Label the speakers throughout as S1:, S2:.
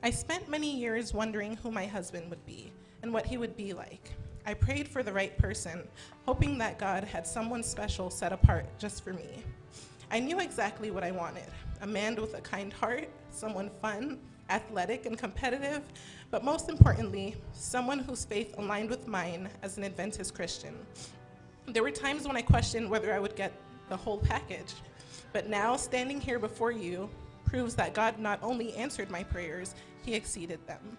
S1: I spent many years wondering who my husband would be and what he would be like. I prayed for the right person, hoping that God had someone special set apart just for me. I knew exactly what I wanted: a man with a kind heart, someone fun, athletic, and competitive, but most importantly, someone whose faith aligned with mine as an Adventist Christian. There were times when I questioned whether I would get the whole package, but now standing here before you proves that God not only answered my prayers, he exceeded them.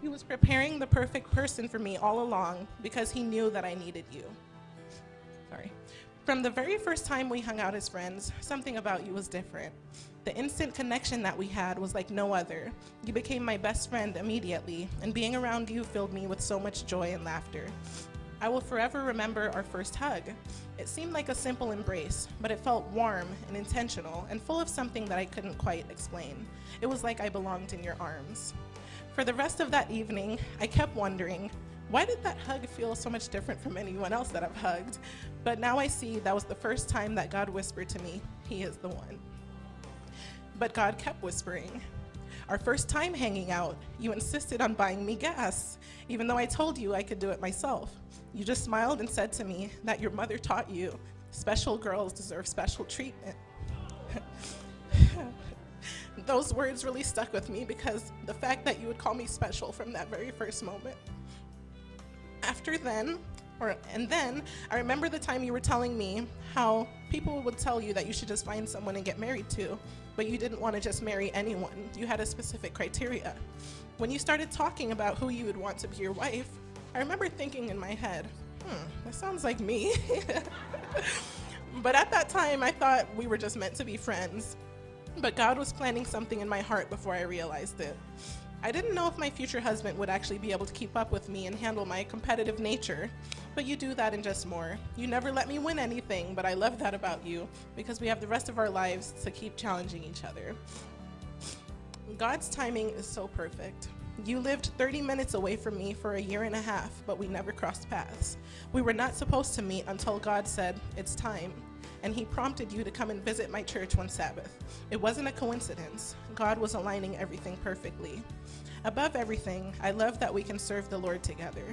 S1: He was preparing the perfect person for me all along because he knew that I needed you. From the very first time we hung out as friends, something about you was different. The instant connection that we had was like no other. You became my best friend immediately, and being around you filled me with so much joy and laughter. I will forever remember our first hug. It seemed like a simple embrace, but it felt warm and intentional and full of something that I couldn't quite explain. It was like I belonged in your arms. For the rest of that evening, I kept wondering, why did that hug feel so much different from anyone else that I've hugged? But now I see that was the first time that God whispered to me, he is the one. But God kept whispering. Our first time hanging out, you insisted on buying me gas, even though I told you I could do it myself. You just smiled and said to me that your mother taught you special girls deserve special treatment. Those words really stuck with me because the fact that you would call me special from that very first moment. And then, I remember the time you were telling me how people would tell you that you should just find someone and get married to, but you didn't want to just marry anyone. You had a specific criteria. When you started talking about who you would want to be your wife, I remember thinking in my head, that sounds like me. But at that time, I thought we were just meant to be friends. But God was planting something in my heart before I realized it. I didn't know if my future husband would actually be able to keep up with me and handle my competitive nature, but you do that and just more. You never let me win anything, but I love that about you because we have the rest of our lives to keep challenging each other. God's timing is so perfect. You lived 30 minutes away from me for a year and a half, but we never crossed paths. We were not supposed to meet until God said, it's time. And he prompted you to come and visit my church one Sabbath. It wasn't a coincidence. God was aligning everything perfectly. Above everything, I love that we can serve the Lord together.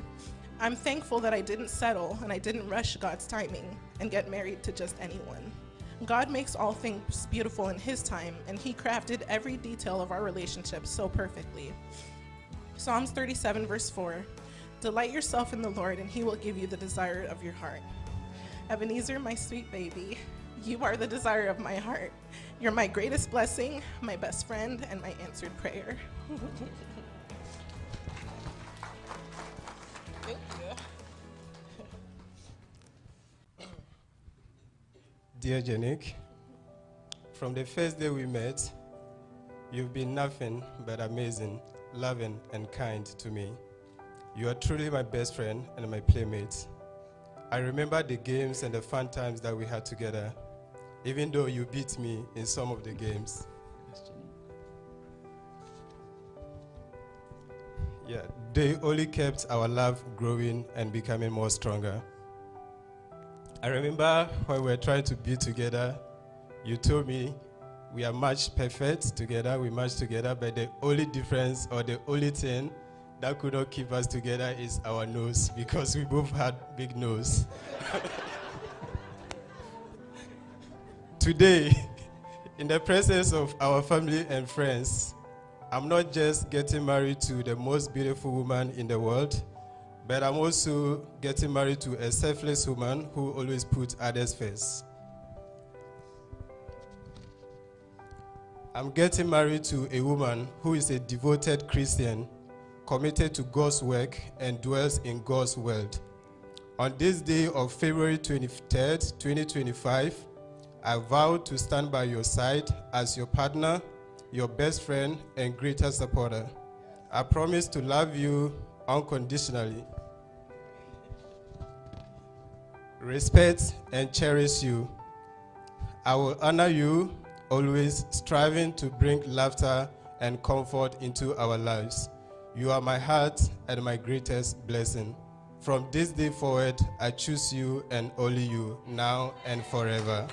S1: I'm thankful that I didn't settle and I didn't rush God's timing and get married to just anyone. God makes all things beautiful in his time, and he crafted every detail of our relationship so perfectly. Psalms 37 verse 4, delight yourself in the Lord and he will give you the desire of your heart. Ebenezer, my sweet baby, you are the desire of my heart. You're my greatest blessing, my best friend, and my answered prayer. Thank you.
S2: Dear Genique, from the first day we met, you've been nothing but amazing, loving, and kind to me. You are truly my best friend and my playmate. I remember the games and the fun times that we had together, even though you beat me in some of the games. Yeah, they only kept our love growing and becoming more stronger. I remember when we were trying to be together, you told me we are matched perfect together, we match together, but the only difference or the only thing that could not keep us together is our nose, because we both had big nose. Today, in the presence of our family and friends, I'm not just getting married to the most beautiful woman in the world, but I'm also getting married to a selfless woman who always puts others first. I'm getting married to a woman who is a devoted Christian, committed to God's work and dwells in God's world. On this day of February 23rd, 2025, I vow to stand by your side as your partner, your best friend, and greatest supporter. I promise to love you unconditionally, respect and cherish you. I will honor you, always striving to bring laughter and comfort into our lives. You are my heart and my greatest blessing. From this day forward, I choose you and only you, now and forever.